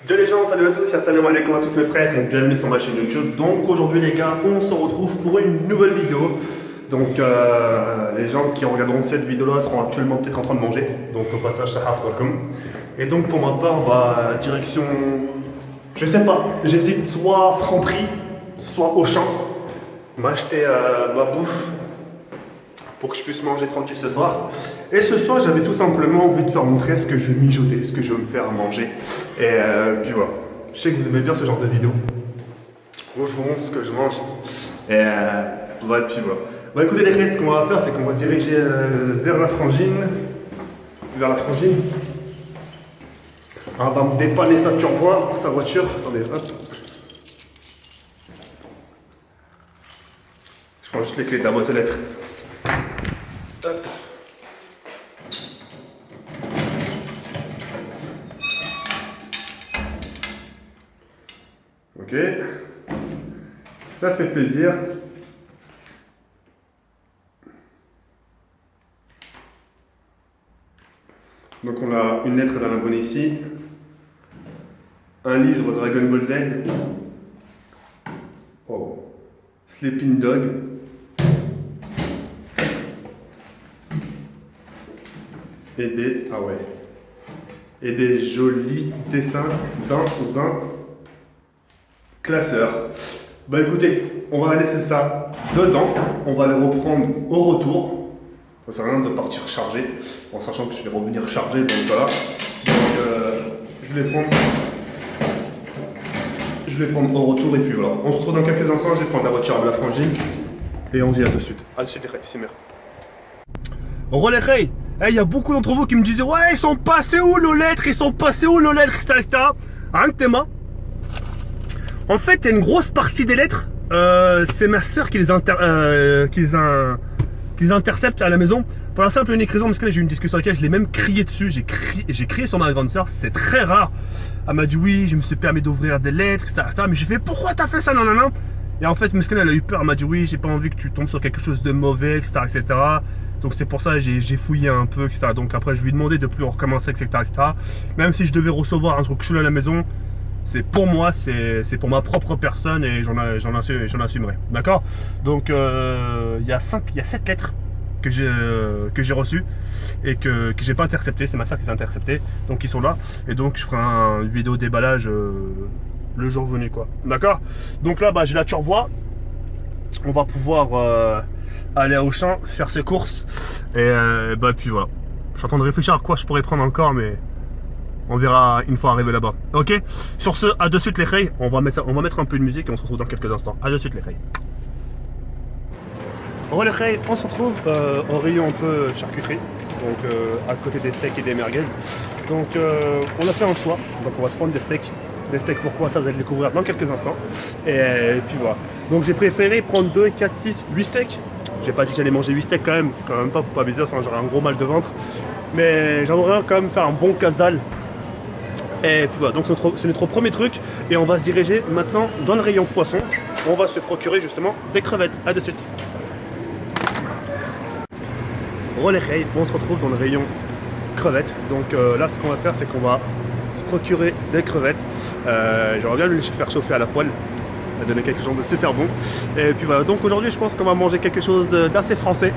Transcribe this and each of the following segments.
Ciao les gens, salut à tous, assalamu alaikum à tous mes frères et bienvenue sur ma chaîne YouTube. Donc aujourd'hui les gars, on se retrouve pour une nouvelle vidéo. Donc les gens qui regarderont cette vidéo là seront actuellement peut-être en train de manger. Donc au passage, sahaf welcome. Et donc pour ma part, direction, je sais pas, j'hésite soit Franprix, soit Auchan. M'acheter ma bouffe pour que je puisse manger tranquille ce soir. Et ce soir, j'avais tout simplement envie de faire montrer ce que je vais mijoter, ce que je vais me faire manger. Et puis voilà. Je sais que vous aimez bien ce genre de vidéo. Bon, je vous montre ce que je mange. Et puis voilà. Écoutez les gars, ce qu'on va faire, c'est qu'on va se diriger vers la frangine. On va me dépanner sa turbois, sa voiture. Attendez, hop. Je prends juste les clés de la boîte aux lettres. Hop. Ok, ça fait plaisir. Donc on a une lettre d'un abonné ici, un livre Dragon Ball Z, oh. Sleeping Dog, et des jolis dessins dans un classeur. Bah écoutez, on va laisser ça dedans, on va les reprendre au retour. Ça sert à rien de partir chargé, en sachant que je vais revenir chargé, donc voilà. Donc je vais prendre au retour et puis voilà. On se retrouve dans quelques instants, je vais prendre la voiture de la frangine et on se dit à de suite. À de suite les c'est merde. Relais, il y a beaucoup d'entre vous qui me disaient ouais, ils sont passés où nos lettres, etc. Hein, Théma. En fait, il y a une grosse partie des lettres, c'est ma soeur qui les intercepte à la maison. Pour la simple et unique raison, parce que là j'ai eu une discussion avec elle, je l'ai même crié dessus, j'ai crié sur ma grande soeur, c'est très rare. Elle m'a dit oui, je me suis permis d'ouvrir des lettres, etc. Mais j'ai fait pourquoi t'as fait ça, non. Et en fait, Mesken, elle a eu peur, elle m'a dit oui, j'ai pas envie que tu tombes sur quelque chose de mauvais, etc. Donc c'est pour ça que j'ai fouillé un peu, etc. Donc après, je lui ai demandé de plus recommencer, etc. Même si je devais recevoir un truc chelou à la maison, c'est pour moi, c'est pour ma propre personne et j'en assumerai. D'accord? Donc il y a 7 lettres que j'ai reçues et que j'ai pas interceptées. C'est ma soeur qui les a interceptées. Donc ils sont là. Et donc je ferai une vidéo déballage le jour venu, quoi. D'accord? Donc là, j'ai la turvoie. On va pouvoir aller au champ, faire ses courses. Et puis voilà. Je suis en train de réfléchir à quoi je pourrais prendre encore, mais on verra une fois arrivé là-bas. Ok? Sur ce, à de suite les reilles. On va mettre un peu de musique et on se retrouve dans quelques instants. À de suite les reilles. Les reilles, on se retrouve au rayon un peu charcuterie. Donc à côté des steaks et des merguez. Donc on a fait un choix. Donc on va se prendre des steaks. Des steaks, pourquoi ça vous allez le découvrir dans quelques instants. Et puis voilà. Donc j'ai préféré prendre 2, 4, 6, 8 steaks. J'ai pas dit que j'allais manger 8 steaks quand même pas, faut pas abuser, sinon j'aurais un gros mal de ventre. Mais j'aimerais quand même faire un bon casse-dalle. Et puis voilà, donc c'est notre premier truc. Et on va se diriger maintenant dans le rayon poisson. On va se procurer justement des crevettes. A de suite. Relais, on se retrouve dans le rayon crevettes. Donc là, ce qu'on va faire, c'est qu'on va se procurer des crevettes. J'aimerais bien les faire chauffer à la poêle. Ça va donner quelque chose de super bon. Et puis voilà, donc aujourd'hui, je pense qu'on va manger quelque chose d'assez français.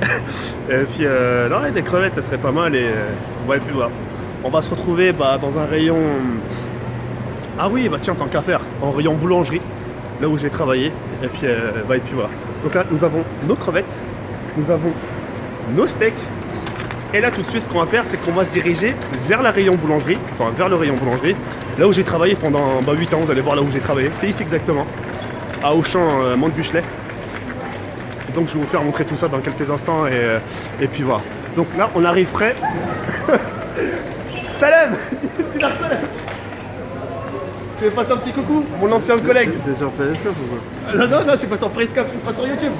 Et puis non, des crevettes, ça serait pas mal. Et puis voilà. On va se retrouver dans un rayon... Ah oui, tiens, tant qu'à faire, en rayon boulangerie, là où j'ai travaillé. Et puis voilà. Donc là, nous avons nos crevettes, nous avons nos steaks. Et là, tout de suite, ce qu'on va faire, c'est qu'on va se diriger vers le rayon boulangerie, là où j'ai travaillé pendant 8 ans. Vous allez voir là où j'ai travaillé. C'est ici exactement, à Auchan, Mont-de-Buchelet. Donc je vais vous faire montrer tout ça dans quelques instants. Et puis voilà. Donc là, on arrive prêt. Salam. Tu l'as fait. Tu veux passer un petit coucou, mon ancien collègue. T'es sur Periscope ou quoi? Non, je suis pas sur Periscope, je suis pas sur YouTube.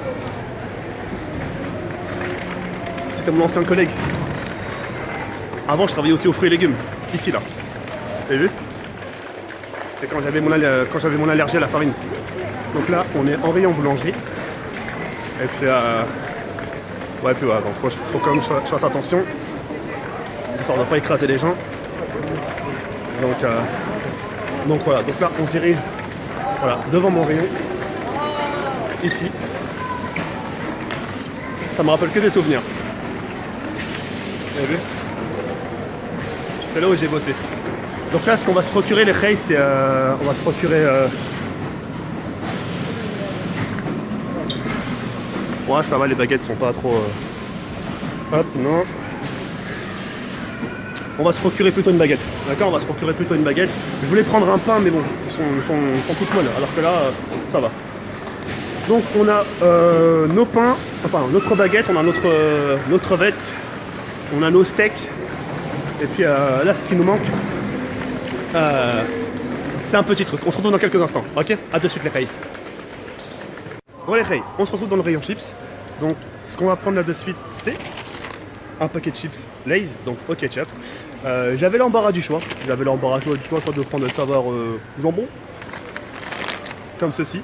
C'était mon ancien collègue. Avant, je travaillais aussi aux fruits et légumes, ici là. Vous avez vu? C'est quand j'avais mon allergie à la farine. Donc là, on est en rayon boulangerie. Et puis donc faut quand même que je fasse attention. Histoire de ne pas écraser les gens. Donc Donc voilà, donc là on se dirige voilà, devant mon rayon. Ici. Ça me rappelle que des souvenirs. Vous avez vu? C'est là où j'ai bossé. Donc là ce qu'on va se procurer les reis, c'est on va se procurer ouais ça va, les baguettes sont pas trop hop non. On va se procurer plutôt une baguette. D'accord, on va se procurer plutôt une baguette. Je voulais prendre un pain mais bon, ils sont toutes molles, alors que là ça va. Donc on a nos pains, enfin notre baguette, on a notre crevette, on a nos steaks. Et puis là ce qui nous manque, c'est un petit truc. On se retrouve dans quelques instants. Ok, à de suite les reis. Bon les reis, on se retrouve dans le rayon chips. Donc ce qu'on va prendre là de suite, c'est un paquet de chips Lay's, donc au ketchup. J'avais l'embarras du choix. Soit de prendre le saveur jambon, comme ceci.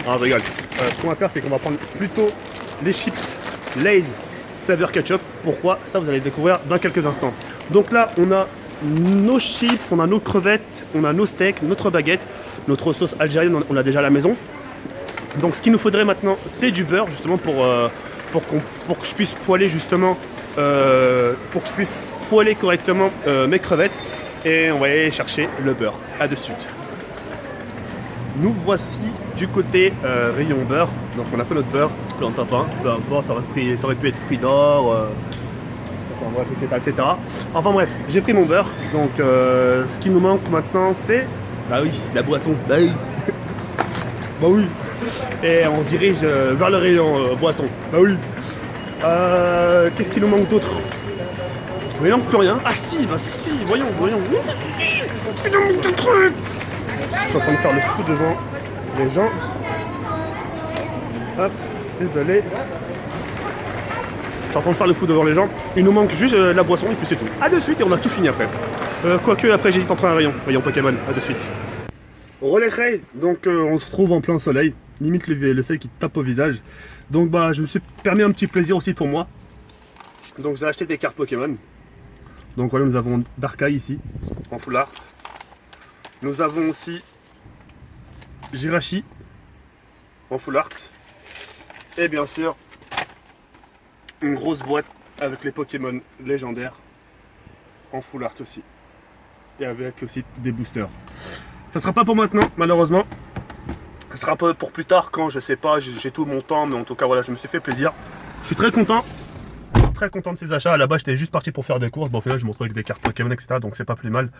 Ah, je rigole. Ce qu'on va faire, c'est qu'on va prendre plutôt les chips Lay's saveur ketchup. Pourquoi? Ça, vous allez le découvrir dans quelques instants. Donc là, on a nos chips, on a nos crevettes, on a nos steaks, notre baguette, notre sauce algérienne, on l'a déjà à la maison. Donc ce qu'il nous faudrait maintenant, c'est du beurre, justement pour que je puisse poêler justement, correctement mes crevettes. Et on va aller chercher le beurre. À de suite. Nous voici du côté rayon beurre. Donc on a fait notre beurre, plante à pain, peu importe, ça aurait pu être fruits d'or, enfin bref, etc. Enfin bref, j'ai pris mon beurre. Donc ce qui nous manque maintenant, c'est bah oui, la boisson. Bah oui. Bah oui. Et on se dirige vers le rayon boisson. Bah oui. Qu'est-ce qui nous manque d'autre? Il manque plus rien. Ah si, bah si, voyons. Je suis en train de faire le fou devant les gens. Hop, désolé. Je suis en train de faire le fou devant les gens. Il nous manque juste la boisson et puis c'est tout. A de suite et on a tout fini après. Quoique après j'hésite entre un rayon Pokémon. A de suite. Relais Ray, donc on se retrouve en plein soleil. Limite le soleil qui tape au visage. Donc bah je me suis permis un petit plaisir aussi pour moi. Donc j'ai acheté des cartes Pokémon. Donc voilà, nous avons Darkrai ici, en full art. Nous avons aussi Jirachi, en full art. Et bien sûr, une grosse boîte avec les Pokémon légendaires, en full art aussi. Et avec aussi des boosters. Ça sera pas pour maintenant, malheureusement. Ça sera un peu pour plus tard quand, je sais pas, j'ai tout mon temps. Mais en tout cas, voilà, je me suis fait plaisir. Je suis très content. Très content de ces achats. À la base j'étais juste parti pour faire des courses, bon au final je me retrouve avec des cartes Pokémon etc, donc c'est pas plus mal.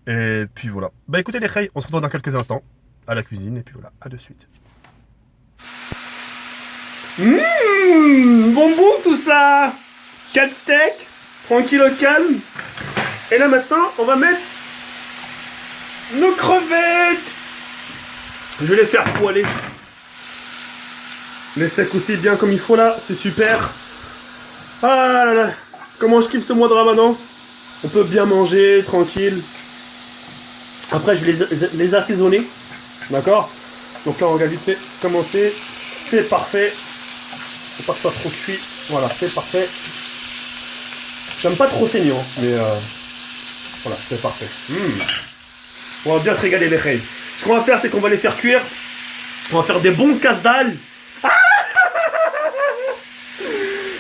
Et puis voilà, bah écoutez les reis, on se retrouve dans quelques instants à la cuisine et puis voilà, à de suite. Bonbon tout ça, 4 steaks, tranquille au calme. Et là maintenant on va mettre nos crevettes. Je vais les faire poêler. Les steaks aussi bien comme il faut là, c'est super. Ah là là, comment je kiffe ce mois de Ramadan. On peut bien manger, tranquille. Après je vais les assaisonner. D'accord. Donc là on va vite fait commencer. C'est parfait. Faut pas que ce soit trop cuit. Voilà, c'est parfait. J'aime pas trop saignant, mais voilà, c'est parfait. On va bien se régaler les reis. Ce qu'on va faire, c'est qu'on va les faire cuire. On va faire des bons casse-dalles.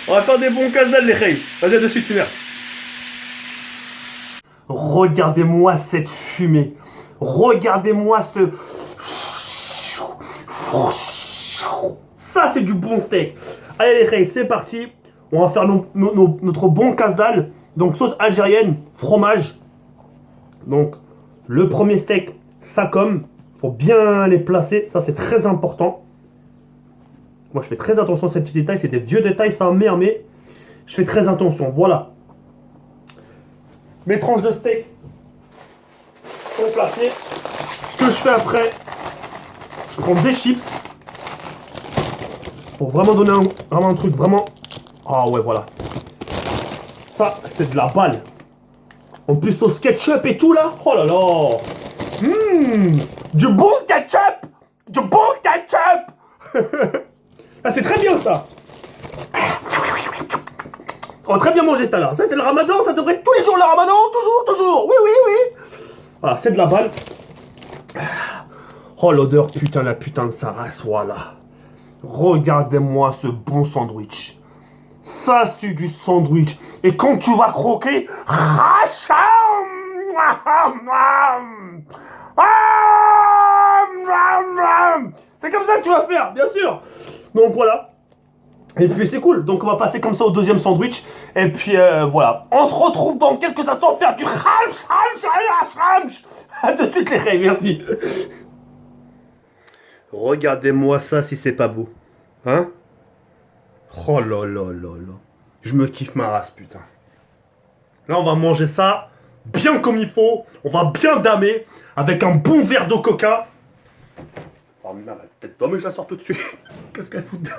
On va faire des bons casse-dalles les reis. Vas-y, de suite, Sumer. Regardez-moi cette fumée. Regardez-moi ce... Ça, c'est du bon steak. Allez les reis, c'est parti. On va faire notre bon casse-dalle. Donc, sauce algérienne, fromage. Donc, le premier steak, ça comme. Faut bien les placer. Ça, c'est très important. Moi, je fais très attention à ces petits détails. C'est des vieux détails, ça merde, mais je fais très attention. Voilà. Mes tranches de steak sont placées. Ce que je fais après, je prends des chips. Pour vraiment donner un truc vraiment... Ah ouais, voilà. Ça, c'est de la balle. En plus, sauce ketchup et tout, là. Oh là là. Du bon ketchup. Du bon ketchup. Ah, c'est très bien ça. On va très bien manger tout à l'heure. Ça c'est le ramadan, ça devrait être tous les jours le ramadan, toujours. Oui. Voilà, c'est de la balle. Oh l'odeur, putain, la putain de sa race, voilà. Regardez-moi ce bon sandwich. Ça, c'est du sandwich. Et quand tu vas croquer... C'est comme ça que tu vas faire, bien sûr. Donc voilà. Et puis c'est cool. Donc on va passer comme ça au deuxième sandwich. Et puis voilà. On se retrouve dans quelques instants faire du... A de suite les rêves, merci. Regardez-moi ça si c'est pas beau. Hein? Oh là là là là. Je me kiffe ma race, putain. Là, on va manger ça bien comme il faut. On va bien damer avec un bon verre de coca. Ça me met la tête d'homme et je la sors tout de suite. Qu'est-ce qu'elle fout dedans?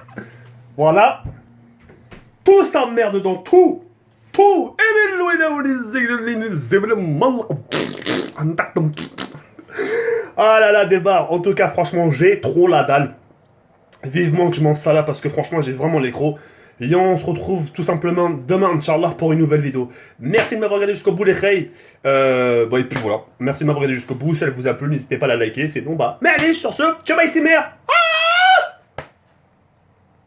Voilà. Tout ça merde dedans. Tout. Tout. Ah là là, débat. En tout cas, franchement, j'ai trop la dalle. Vivement que je mange ça là parce que franchement, j'ai vraiment les crocs. Et on se retrouve tout simplement demain, Inch'Allah, pour une nouvelle vidéo. Merci de m'avoir regardé jusqu'au bout, les reilles. Bon, et puis voilà. Merci de m'avoir regardé jusqu'au bout. Si elle vous a plu, n'hésitez pas à la liker. Sinon, bah, mais allez, sur ce, ciao, bye, c'est mère.